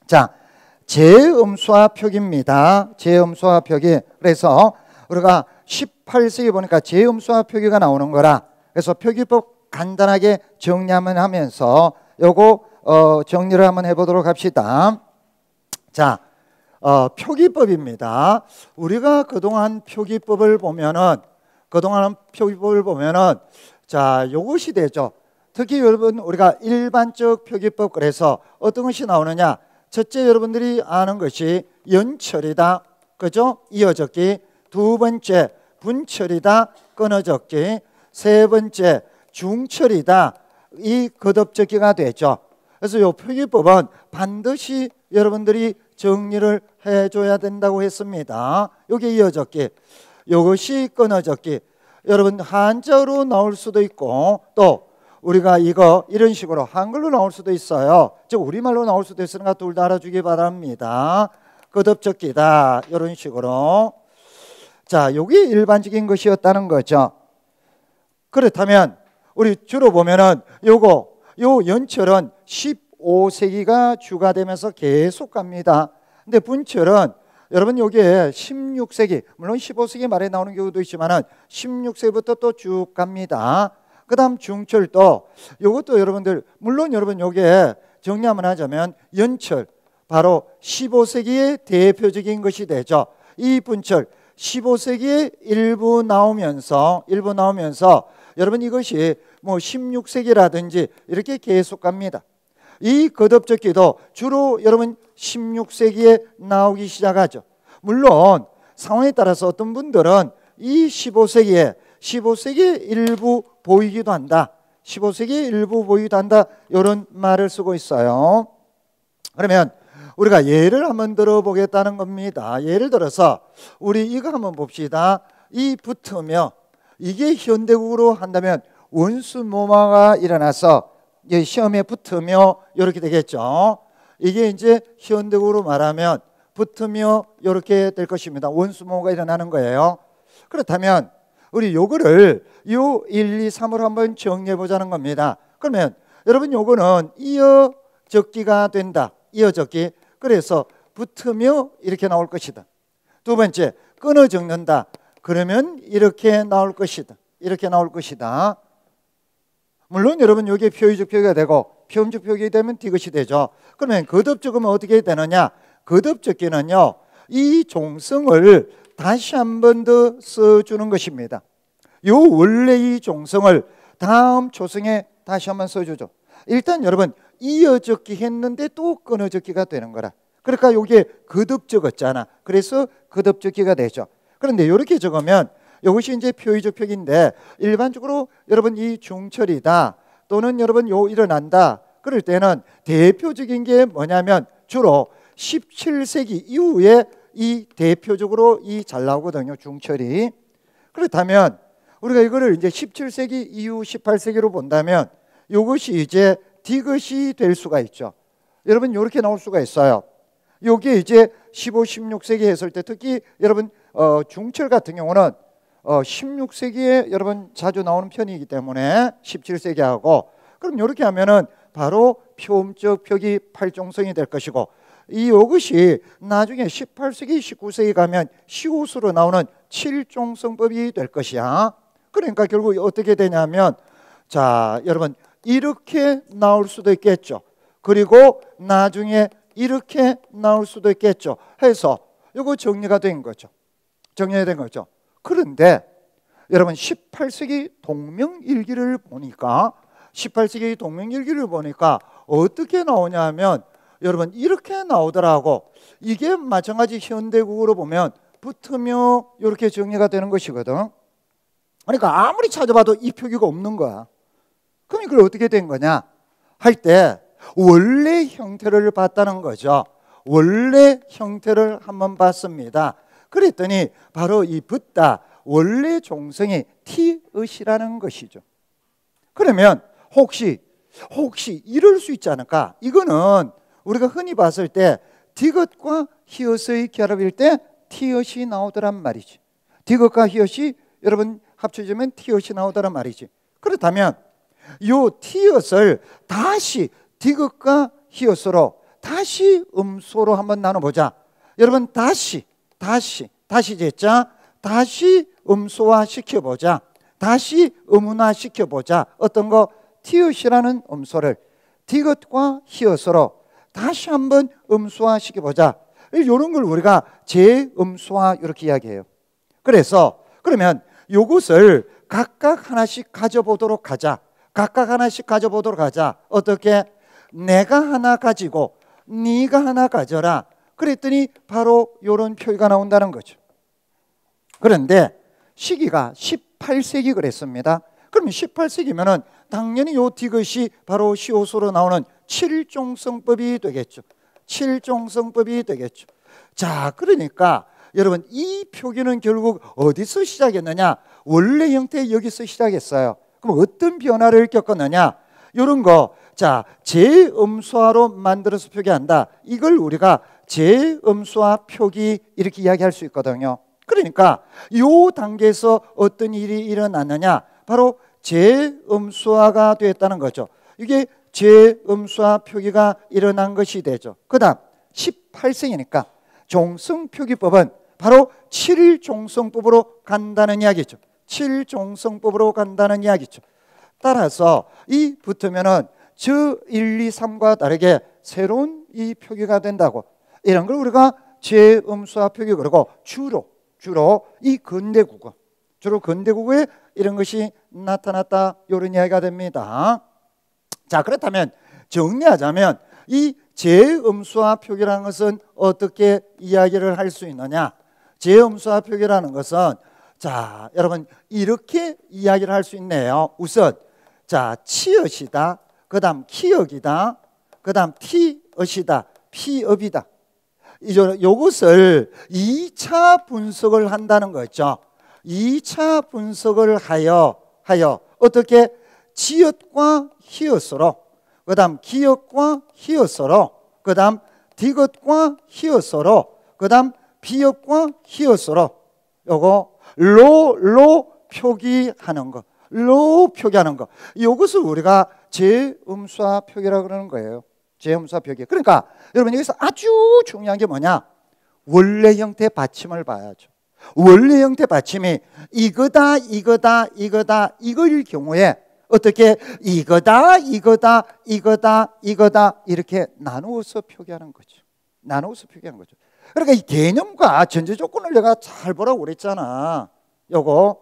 자, 제음수화 표기입니다. 제음수화 표기. 그래서 우리가 18세기 보니까 제음수화 표기가 나오는 거라. 그래서 표기법 간단하게 정리하면 하면서 요거 정리를 한번 해보도록 합시다. 자, 표기법입니다. 우리가 그동안 표기법을 보면은 자, 요것이 되죠. 특히 여러분 우리가 일반적 표기법, 그래서 어떤 것이 나오느냐? 첫째, 여러분들이 아는 것이 연철이다, 그죠? 이어적기. 두 번째, 분철이다, 끊어적기. 세 번째, 중철이다, 이 거듭적기가 되죠. 그래서 이 표기법은 반드시 여러분들이 정리를 해줘야 된다고 했습니다. 이게 이어적기, 이것이 끊어적기. 여러분 한자로 나올 수도 있고, 또 우리가 이거 이런 식으로 한글로 나올 수도 있어요. 즉 우리말로 나올 수도 있으니까 둘 다 알아주기 바랍니다. 거듭적기다, 이런 식으로. 자, 이게 일반적인 것이었다는 거죠. 그렇다면 우리 주로 보면은 요 연철은 15세기가 주가 되면서 계속 갑니다. 근데 분철은 여러분 여기에 16세기, 물론 15세기 말에 나오는 경우도 있지만은 16세기부터 또 쭉 갑니다. 그 다음 중철도, 이것도 여러분들, 물론 여러분 여기에 정리 한번 하자면 연철, 바로 15세기의 대표적인 것이 되죠. 이 분철, 15세기에 일부 나오면서 여러분 이것이 뭐 16세기라든지 이렇게 계속 갑니다. 이 거듭적기도 주로 여러분 16세기에 나오기 시작하죠. 물론 상황에 따라서 어떤 분들은 이 15세기에 일부 보이기도 한다, 15세기에 일부 보이기도 한다, 이런 말을 쓰고 있어요. 그러면 우리가 예를 한번 들어보겠다는 겁니다. 예를 들어서 우리 이거 한번 봅시다. 이 붙으며, 이게 현대국으로 한다면 원수모마가 일어나서 시험에 붙으며 이렇게 되겠죠. 이게 이제 현대국으로 말하면 붙으며 이렇게 될 것입니다. 원수모마가 일어나는 거예요. 그렇다면 우리 요거를 요 1, 2, 3으로 한번 정리해 보자는 겁니다. 그러면 여러분 요거는 이어적기가 된다, 이어적기. 그래서 붙으며 이렇게 나올 것이다. 두 번째, 끊어 적는다. 그러면 이렇게 나올 것이다, 이렇게 나올 것이다. 물론 여러분 여기에 표의적 표기가 되고 표음적 표기가 되면 디귿이 되죠. 그러면 거듭적으면 어떻게 되느냐? 거듭적기는요, 이 종성을 다시 한 번 더 써주는 것입니다. 요 원래 이 종성을 다음 조성에 다시 한 번 써주죠. 일단 여러분 이어적기 했는데 또 끊어적기가 되는 거라. 그러니까 여기에 거듭 적었잖아. 그래서 거듭적기가 되죠. 그런데 이렇게 적으면 이것이 이제 표의적 표기인데, 일반적으로 여러분 이 중철이다 또는 여러분 요 일어난다 그럴 때는 대표적인 게 뭐냐면 주로 17세기 이후에 이 대표적으로 이 잘 나오거든요, 중철이. 그렇다면 우리가 이거를 이제 17세기 이후 18세기로 본다면 이것이 이제 디귿이 될 수가 있죠. 여러분 이렇게 나올 수가 있어요. 여기에 이제 15, 16세기 했을 때, 특히 여러분 중철 같은 경우는 16세기에 여러분 자주 나오는 편이기 때문에 17세기하고, 그럼 이렇게 하면은 바로 표음적 표기 팔종성이 될 것이고, 이것이 나중에 18세기, 19세기 가면 시옷으로 나오는 칠종성법이 될 것이야. 그러니까 결국 어떻게 되냐면, 자 여러분 이렇게 나올 수도 있겠죠. 그리고 나중에 이렇게 나올 수도 있겠죠. 해서 이거 정리가 된 거죠. 정리가 된 거죠. 그런데 여러분 18세기 동명일기를 보니까 어떻게 나오냐 하면 여러분 이렇게 나오더라고. 이게 마찬가지 현대국으로 보면 붙으며 이렇게 정리가 되는 것이거든. 그러니까 아무리 찾아봐도 이 표기가 없는 거야. 그럼 이걸 어떻게 된 거냐 할 때 원래 형태를 봤다는 거죠. 원래 형태를 한번 봤습니다. 그랬더니 바로 이 붙다, 원래 종성이 티읕이라는 것이죠. 그러면 혹시 이럴 수 있지 않을까? 이거는 우리가 흔히 봤을 때 디귿과 히읗의 결합일 때 티읕이 나오더란 말이지. 디귿과 히읗이 여러분 합쳐지면 티읕이 나오더란 말이지. 그렇다면 요 티읕을 다시 디귿과 히읗으로 다시 음소로 한번 나눠보자. 여러분 다시 제자 다시 음소화 시켜보자. 다시 음운화 시켜보자. 어떤 거? 티읕이라는 음소를 디귿과 히읗으로 다시 한번 음소화 시켜보자. 이런 걸 우리가 재음소화 이렇게 이야기해요. 그래서 그러면 이것을 각각 하나씩 가져보도록 하자. 각각 하나씩 가져보도록 하자. 어떻게? 내가 하나 가지고 네가 하나 가져라. 그랬더니 바로 이런 표기가 나온다는 거죠. 그런데 시기가 18세기 그랬습니다. 그러면 18세기면은 당연히 요 디귿이 바로 시옷으로 나오는 칠종성법이 되겠죠. 칠종성법이 되겠죠. 자, 그러니까 여러분 이 표기는 결국 어디서 시작했느냐? 원래 형태 여기서 시작했어요. 그럼 어떤 변화를 겪었느냐? 이런 거, 자, 재음소화로 만들어서 표기한다. 이걸 우리가 재음소화 표기 이렇게 이야기할 수 있거든요. 그러니까 이 단계에서 어떤 일이 일어났느냐? 바로 재음소화가 됐다는 거죠. 이게 재음소화 표기가 일어난 것이 되죠. 그 다음 18세기니까 종성표기법은 바로 7종성법으로 간다는 이야기죠. 7종성법으로 간다는 이야기죠. 따라서 이 붙으면은 저 1, 2, 3과 다르게 새로운 이 표기가 된다고. 이런 걸 우리가 재음소화 표기 그러고 주로 이 근대국어, 주로 근대국어에 이런 것이 나타났다. 이런 이야기가 됩니다. 자, 그렇다면 정리하자면 이 재음소화 표기라는 것은 어떻게 이야기를 할 수 있느냐? 재음소화 표기라는 것은 자, 여러분 이렇게 이야기를 할 수 있네요. 우선 자, 치읓이다. 그 다음 키역이다. 그 다음 티읕이다. 피읍이다. 이것을 2차 분석을 한다는 거죠. 2차 분석을 하여 어떻게 지읒과 히읗으로, 그 다음 기역과 히읗으로, 그 다음 디귿과 히읗으로, 그 다음 비읍과 히읗으로 요거 로 표기하는 거, 로 표기하는 거, 이것을 우리가 재음소화 표기라고 그러는 거예요. 재음소화 표기. 그러니까 여러분 여기서 아주 중요한 게 뭐냐? 원래 형태 받침을 봐야죠. 원래 형태 받침이 이거다 이거일 경우에 어떻게 이거다 이렇게 나누어서 표기하는 거죠. 나누어서 표기하는 거죠. 그러니까 이 개념과 전제 조건을 내가 잘 보라고 그랬잖아. 요거.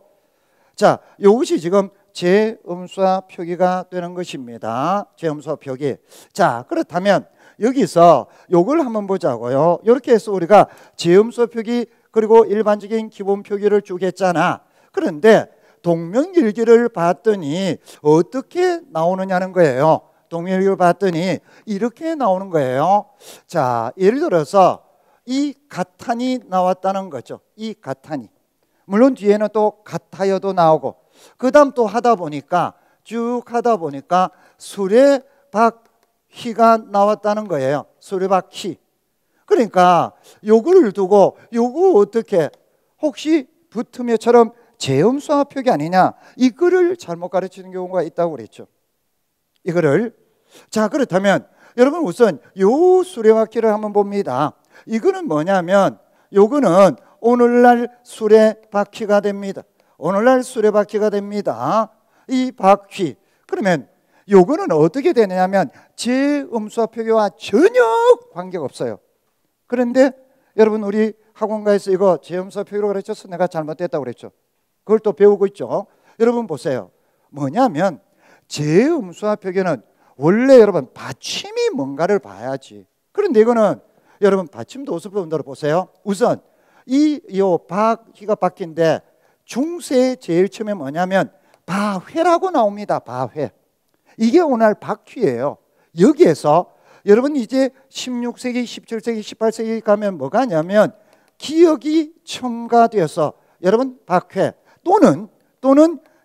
자, 이것이 지금 재음소화 표기가 되는 것입니다. 재음소화 표기. 자, 그렇다면 여기서 요걸 한번 보자고요. 이렇게 해서 우리가 재음소화 표기 그리고 일반적인 기본 표기를 쭉 했잖아. 그런데 동명일기를 봤더니 어떻게 나오느냐는 거예요. 동명일기를 봤더니 이렇게 나오는 거예요. 자, 예를 들어서 이 가탄이 나왔다는 거죠. 이 가탄이. 물론 뒤에는 또 같아요도 나오고, 그 다음 또 쭉 하다 보니까 수레박휘가 나왔다는 거예요. 수레박휘. 그러니까 요거를 두고 요거 어떻게 혹시 붙으며처럼 재음소화 표기 아니냐, 이거를 잘못 가르치는 경우가 있다고 그랬죠. 이거를. 자, 그렇다면 여러분 우선 요 수레바퀴를 한번 봅니다. 이거는 뭐냐면 요거는 오늘날 수레바퀴가 됩니다. 오늘날 수레바퀴가 됩니다. 이 바퀴. 그러면 요거는 어떻게 되냐면 재음소화 표기와 전혀 관계가 없어요. 그런데 여러분 우리 학원가에서 이거 재음소화 표기로 가르쳐서 내가 잘못됐다고 그랬죠. 그걸 또 배우고 있죠. 여러분 보세요. 뭐냐면 재음소화 표기는 원래 여러분 받침이 뭔가를 봐야지. 그런데 이거는 여러분 받침도 어설픈대로 보세요. 우선 요 바퀴가 바퀴인데 중세의 제일 처음에 뭐냐면 바회라고 나옵니다. 바회. 이게 오늘 바퀴예요. 여기에서 여러분 이제 16세기, 17세기, 18세기 가면 뭐가 하냐면 기역이 첨가되어서 여러분 박회 또는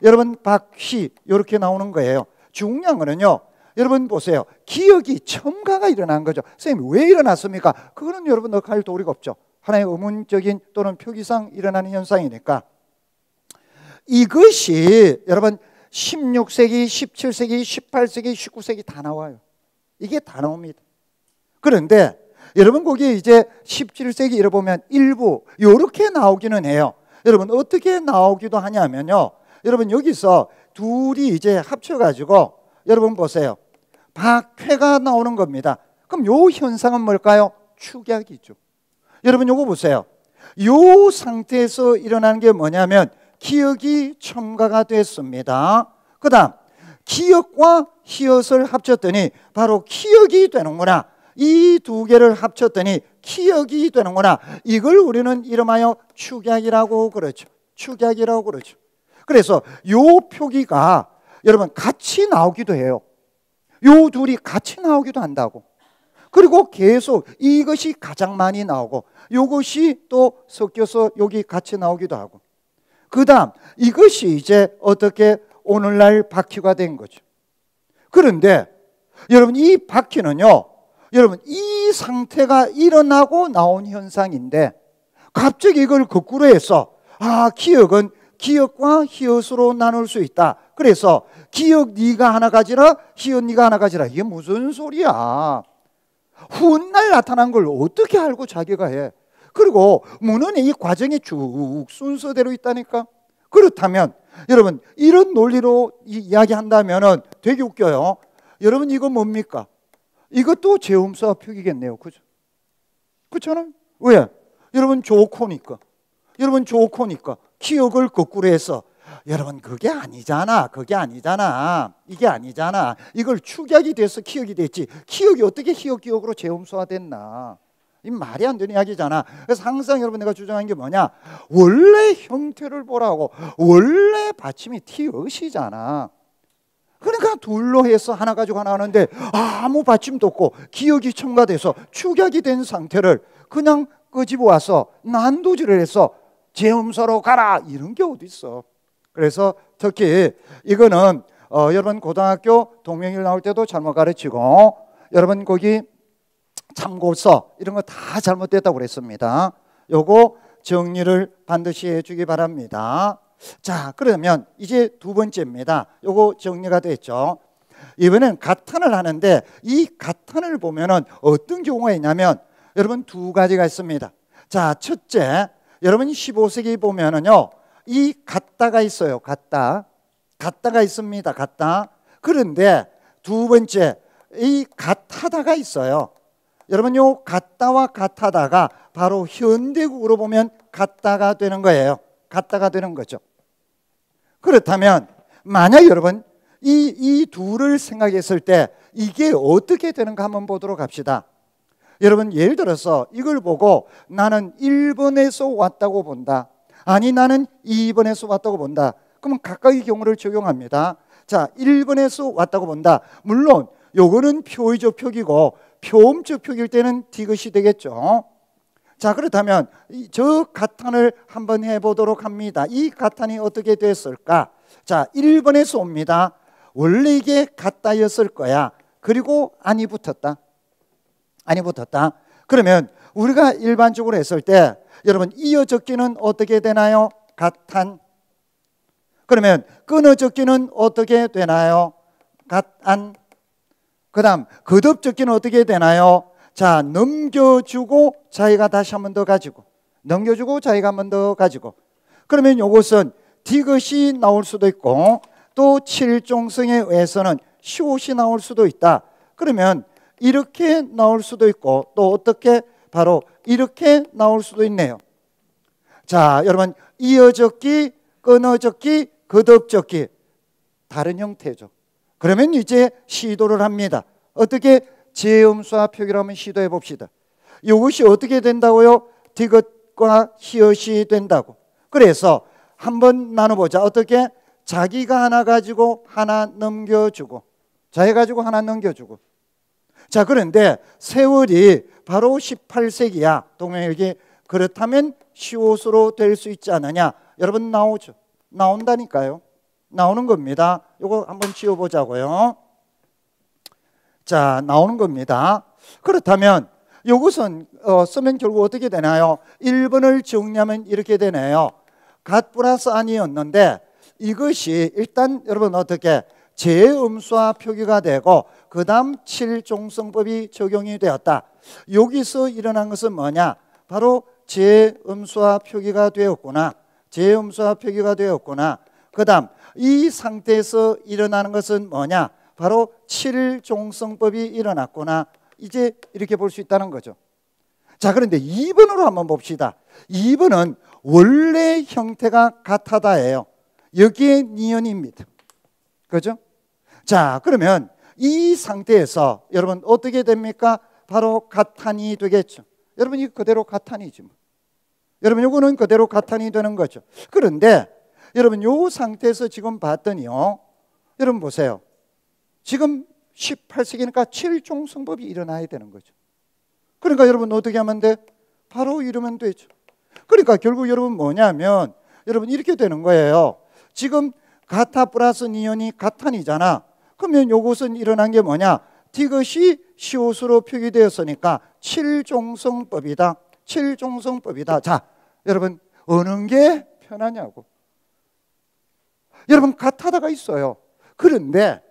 여러분 박휘 이렇게 나오는 거예요. 중요한 거는요. 여러분 보세요. 기역이 첨가가 일어난 거죠. 선생님 왜 일어났습니까? 그거는 여러분 할 도리가 없죠. 하나의 의문적인 또는 표기상 일어나는 현상이니까. 이것이 여러분 16세기, 17세기, 18세기, 19세기 다 나와요. 이게 다 나옵니다. 그런데 여러분 거기 이제 17세기 이래 보면 일부 이렇게 나오기는 해요. 여러분 어떻게 나오기도 하냐면요. 여러분 여기서 둘이 이제 합쳐가지고 여러분 보세요. 박회가 나오는 겁니다. 그럼 요 현상은 뭘까요? 축약이죠. 여러분 요거 보세요. 요 상태에서 일어나는 게 뭐냐면 기역이 첨가가 됐습니다. 그 다음 기역과 히읗을 합쳤더니 바로 기역이 되는구나. 이 두 개를 합쳤더니 기역이 되는구나. 이걸 우리는 이름하여 축약이라고 그러죠. 축약이라고 그러죠. 그래서 요 표기가 여러분 같이 나오기도 해요. 요 둘이 같이 나오기도 한다고. 그리고 계속 이것이 가장 많이 나오고 이것이 또 섞여서 여기 같이 나오기도 하고, 그 다음 이것이 이제 어떻게 오늘날 바퀴가 된 거죠. 그런데 여러분 이 바퀴는요, 여러분 이 상태가 일어나고 나온 현상인데 갑자기 이걸 거꾸로 해서 기역은 기역과 히읗으로 나눌 수 있다. 그래서 기역 네가 하나 가지라, 히읗 네가 하나 가지라. 이게 무슨 소리야? 훗날 나타난 걸 어떻게 알고 자기가 해? 그리고 문헌에 이 과정이 쭉 순서대로 있다니까. 그렇다면 여러분 이런 논리로 이야기한다면 되게 웃겨요. 여러분 이거 뭡니까? 이것도 제음사 표기겠네요. 그죠? 그렇잖아요. 왜? 여러분 좋고니까. 여러분 좋고니까 기역을 거꾸로 해서 여러분 그게 아니잖아. 그게 아니잖아. 이게 아니잖아. 이걸 축약이 돼서 기역이 됐지. 기역이 어떻게 히읗 기역으로 제음소화 됐나? 이 말이 안 되는 이야기잖아. 그래서 항상 여러분 내가 주장한 게 뭐냐? 원래 형태를 보라고. 원래 받침이 티읕이잖아. 그러니까 둘로 해서 하나 가지고 하나 하는데 아무 받침도 없고 기역이 첨가돼서 축약이 된 상태를 그냥 끄집어 와서 난도질을 해서 제음소로 가라 이런 게 어디 있어. 그래서 특히 이거는 여러분 고등학교 동명이인 나올 때도 잘못 가르치고 여러분 거기 참고서 이런 거 다 잘못됐다고 그랬습니다. 요거 정리를 반드시 해주기 바랍니다. 자, 그러면 이제 두 번째입니다. 요거 정리가 됐죠. 이번엔 가탄을 하는데 이 가탄을 보면은 어떤 경우가 있냐면 여러분 두 가지가 있습니다. 자, 첫째, 여러분 15세기 보면은요 이 같다가 있어요. 같다가 있습니다. 같다. 그런데 두 번째 이 같하다가 있어요. 여러분 요 같다와 같하다가 바로 현대국으로 보면 같다가 되는 거예요. 같다가 되는 거죠. 그렇다면 만약 여러분 이 둘을 생각했을 때 이게 어떻게 되는가 한번 보도록 합시다. 여러분 예를 들어서 이걸 보고 나는 1번에서 왔다고 본다. 아니 나는 2번에서 왔다고 본다. 그러면 각각의 경우를 적용합니다. 자, 1번에서 왔다고 본다. 물론 요거는 표의적 표기고 표음적 표기일 때는 디귿이 되겠죠. 자, 그렇다면 저 가탄을 한번 해보도록 합니다. 이 가탄이 어떻게 됐을까? 자, 1번에서 옵니다. 원래 이게 같다였을 거야. 그리고 안이 붙었다. 안이 붙었다. 그러면 우리가 일반적으로 했을 때 여러분 이어 적기는 어떻게 되나요? 갓한. 그러면 끊어 적기는 어떻게 되나요? 갓안. 그 다음 거듭 적기는 어떻게 되나요? 자, 넘겨주고 자기가 다시 한 번 더 가지고, 넘겨주고 자기가 한 번 더 가지고. 그러면 이것은 디귿이 나올 수도 있고 또 칠종성에 의해서는 시옷이 나올 수도 있다. 그러면 이렇게 나올 수도 있고 또 어떻게 바로 이렇게 나올 수도 있네요. 자, 여러분 이어적기, 끊어적기, 거듭적기 다른 형태죠. 그러면 이제 시도를 합니다. 어떻게 제음수와 표기를 한번 시도해 봅시다. 이것이 어떻게 된다고요? 디귿과 히읗이 된다고. 그래서 한번 나눠보자. 어떻게? 자기가 하나 가지고 하나 넘겨주고, 자기 가지고 하나 넘겨주고. 자, 그런데 세월이 바로 18세기야. 동명일기. 그렇다면 시옷으로 될 수 있지 않느냐? 여러분 나오죠. 나온다니까요. 나오는 겁니다. 이거 한번 지워보자고요. 자, 나오는 겁니다. 그렇다면 이것은 쓰면 결국 어떻게 되나요? 1번을 정리하면 이렇게 되네요. 갓 플러스 안이었는데 이것이 일단 여러분 어떻게 제음수와 표기가 되고 그 다음 칠종성법이 적용이 되었다. 여기서 일어난 것은 뭐냐? 바로 재음수화 표기가 되었구나. 재음수화 표기가 되었구나. 그 다음 이 상태에서 일어나는 것은 뭐냐? 바로 7종성법이 일어났구나. 이제 이렇게 볼 수 있다는 거죠. 자, 그런데 2번으로 한번 봅시다. 2번은 원래 형태가 같하다예요. 여기에 니은입니다. 그죠? 자, 그러면 이 상태에서 여러분 어떻게 됩니까? 바로 가탄이 되겠죠. 여러분 이 그대로 가탄이지 뭐. 여러분 이거는 그대로 가탄이 되는 거죠. 그런데 여러분 이 상태에서 지금 봤더니요, 여러분 보세요. 지금 18세기니까 7종성법이 일어나야 되는 거죠. 그러니까 여러분 어떻게 하면 돼? 바로 이러면 되죠. 그러니까 결국 여러분 뭐냐면 여러분 이렇게 되는 거예요. 지금 가타 플러스 니은이 가탄이잖아. 그러면 이것은 일어난 게 뭐냐? 디귿이 시옷으로 표기되었으니까 7종성법이다. 7종성법이다. 자, 여러분 어느 게 편하냐고. 여러분 같하다가 있어요. 그런데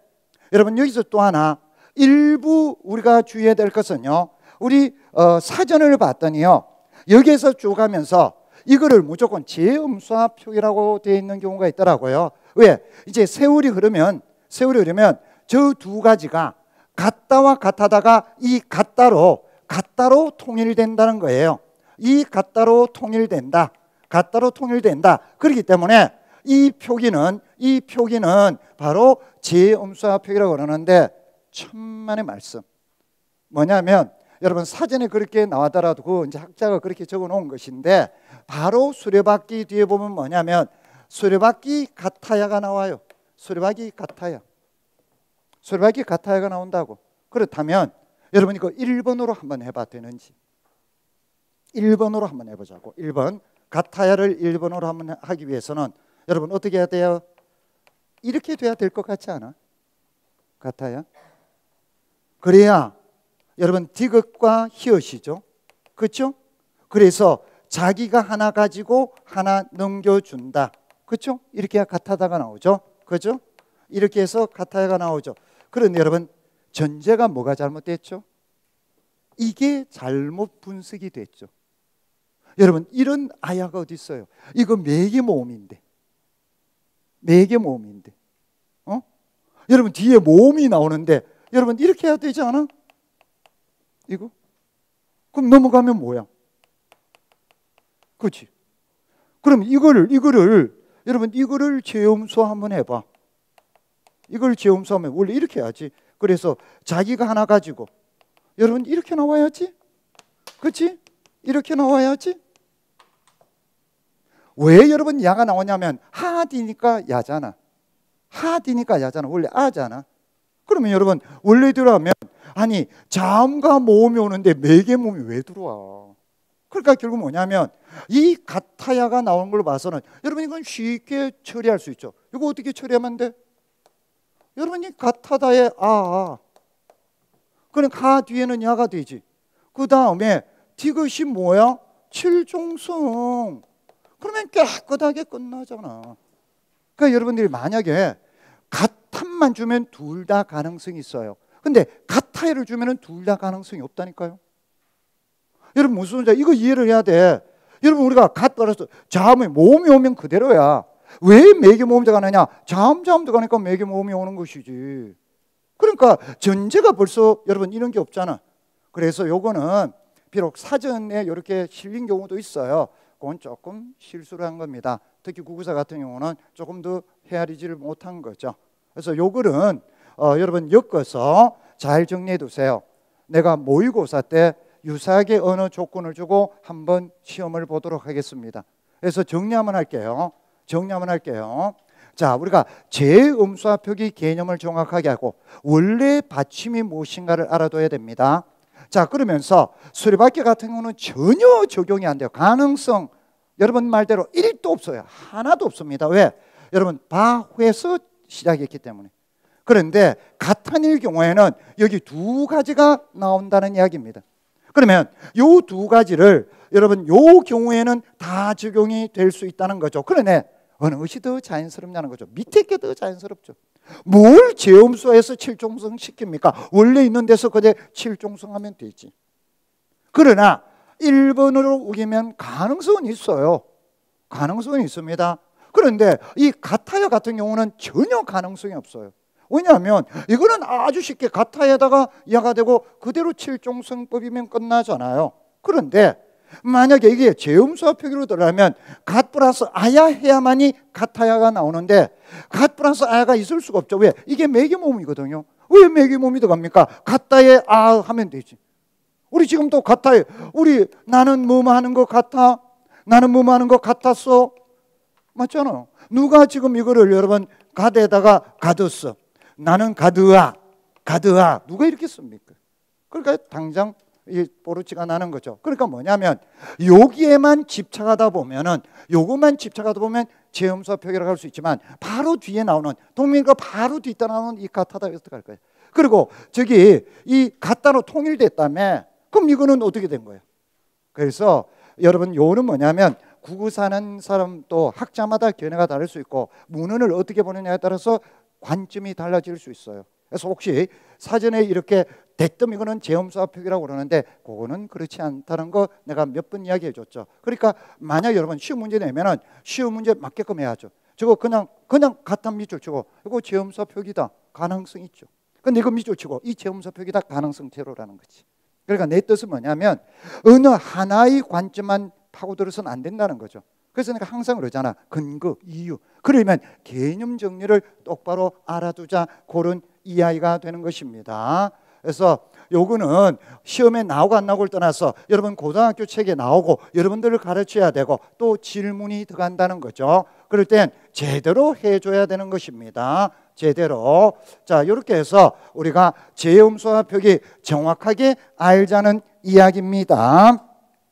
여러분 여기서 또 하나 일부 우리가 주의해야 될 것은요, 우리 사전을 봤더니요, 여기에서 쭉 가면서 이거를 무조건 재음수화 표기라고 되어 있는 경우가 있더라고요. 왜? 이제 세월이 흐르면 저 두 가지가 같다와 같하다가 이 같다로 통일된다는 거예요. 이 같다로 통일된다. 같다로 통일된다. 그렇기 때문에 이 표기는 바로 재음수화 표기라고 그러는데, 천만의 말씀. 뭐냐면 여러분 사전에 그렇게 나왔더라도 그 이제 학자가 그렇게 적어 놓은 것인데, 바로 수레바퀴 뒤에 보면 뭐냐면 수레바퀴 같아야가 나와요. 수레바퀴 같아야가 나온다고. 그렇다면 여러분 이거 1번으로 한번 해봐 되는지. 1번으로 한번 해보자고. 1번 같아야를 1번으로 한번 하기 위해서는 여러분 어떻게 해야 돼요? 이렇게 돼야 될 것 같지 않아? 같아야. 그래야 여러분 디귿과 히읗이죠. 그렇죠? 그래서 자기가 하나 가지고 하나 넘겨준다. 그렇죠? 이렇게 해야 같하다가 나오죠. 그렇죠? 이렇게 해서 같아야가 나오죠. 그런데 여러분 전제가 뭐가 잘못됐죠? 이게 잘못 분석이 됐죠. 여러분 이런 아야가 어디 있어요? 이거 매개 모음인데. 여러분 뒤에 모음이 나오는데 여러분 이렇게 해야 되지 않아? 이거? 그럼 넘어가면 뭐야? 그렇지? 그럼 이거를 여러분 이거를 재음수화 한번 해봐. 이걸 재음수하면 원래 이렇게 해야지. 그래서 자기가 하나 가지고 여러분 이렇게 나와야지. 그렇지? 이렇게 나와야지. 왜 여러분 야가 나오냐면 하디니까 야잖아. 원래 아잖아. 그러면 여러분 원래대로 하면 아니 자음과 모음이 오는데 매개 모음이 왜 들어와? 그러니까 결국 뭐냐면 이 같아야가 나오는 걸 봐서는 여러분 이건 쉽게 처리할 수 있죠. 이거 어떻게 처리하면 돼? 여러분이 같하다의 그럼 가 뒤에는 야가 되지. 그 다음에 디귿이 뭐야? 7종성. 그러면 깨끗하게 끝나잖아. 그러니까 여러분들이 만약에 같함만 주면 둘 다 가능성이 있어요. 근데 같아야를 주면 둘 다 가능성이 없다니까요. 여러분 무슨 소리야? 이거 이해를 해야 돼. 여러분 우리가 같더라도 자음이 모음이 오면 그대로야. 왜 매개 모음자가 나냐? 자음 들어가니까 매개 모음이 오는 것이지. 그러니까 전제가 벌써 여러분 이런 게 없잖아. 그래서 요거는 비록 사전에 이렇게 실린 경우도 있어요. 그건 조금 실수를 한 겁니다. 특히 국어사 같은 경우는 조금 더 헤아리지를 못한 거죠. 그래서 요거는 여러분 엮어서 잘 정리해 두세요. 내가 모의고사 때 유사하게 어느 조건을 주고 한번 시험을 보도록 하겠습니다. 그래서 정리 한번 할게요. 자, 우리가 재음수화 표기 개념을 정확하게 하고 원래 받침이 무엇인가를 알아둬야 됩니다. 자, 그러면서 수레바퀴 같은 경우는 전혀 적용이 안 돼요. 가능성 여러분 말대로 1도 없어요. 하나도 없습니다. 왜? 여러분 바후에서 시작했기 때문에. 그런데 같한일 경우에는 여기 두 가지가 나온다는 이야기입니다. 그러면 요 두 가지를 여러분 요 경우에는 다 적용이 될 수 있다는 거죠. 그러네 어느 것이 더 자연스럽냐는 거죠. 밑에 게 더 자연스럽죠. 뭘 재음수화해서 7종성 시킵니까? 원래 있는 데서 그대 7종성 하면 되지. 그러나 1번으로 우기면 가능성은 있어요. 가능성은 있습니다. 그런데 이 같아야 같은 경우는 전혀 가능성이 없어요. 왜냐하면 이거는 아주 쉽게 같아에다가 이하가 되고 그대로 칠종성법이면 끝나잖아요. 그런데 만약에 이게 재음수와 표기로 들어가면 갓 플러스 아야 해야만이 같아야가 나오는데 갓 플러스 아야가 있을 수가 없죠. 왜? 이게 매개몸이거든요. 왜 매개몸이 들어갑니까? 같다에 아 하면 되지. 우리 지금도 같아요. 우리 나는 뭐뭐 하는 것 같아. 나는 뭐뭐 하는 것 같았어. 맞잖아요. 누가 지금 이거를 여러분 가드에다가 가뒀어. 나는 가드아. 가드아. 누가 이렇게 씁니까? 그러니까 당장 이 포르치가 나는 거죠. 그러니까 뭐냐면 여기에만 집착하다 보면은 요것만 집착하다 보면 재음수와 표기라고 할 수 있지만 바로 뒤에 나오는 동명과 바로 뒤에 나오는 이 같다다 어떻게 할 거예요? 그리고 저기 이 같다로 통일됐다며 그럼 이거는 어떻게 된 거예요? 그래서 여러분 요는 뭐냐면 국어 사는 사람도 학자마다 견해가 다를 수 있고 문헌을 어떻게 보느냐에 따라서 관점이 달라질 수 있어요. 그래서 혹시 사전에 이렇게 대뜸 이거는 재음수와 표기라고 그러는데 그거는 그렇지 않다는 거 내가 몇 번 이야기해 줬죠. 그러니까 만약 여러분 쉬운 문제 내면은 쉬운 문제 맞게끔 해야죠. 저거 그냥 같은 밑줄 치고 이거 재음수와 표기다 가능성 있죠. 근데 이거 밑줄 치고 이 재음수와 표기다 가능성 제로라는 거지. 그러니까 내 뜻은 뭐냐면 어느 하나의 관점만 파고들어서는 안 된다는 거죠. 그래서 내가 항상 그러잖아. 근거, 이유. 그러면 개념 정리를 똑바로 알아두자. 그런 이야기가 되는 것입니다. 그래서 요거는 시험에 나오고 안 나오고를 떠나서 여러분 고등학교 책에 나오고 여러분들을 가르쳐야 되고 또 질문이 들어간다는 거죠. 그럴 땐 제대로 해줘야 되는 것입니다. 제대로. 자, 이렇게 해서 우리가 재음수와 표기 정확하게 알자는 이야기입니다.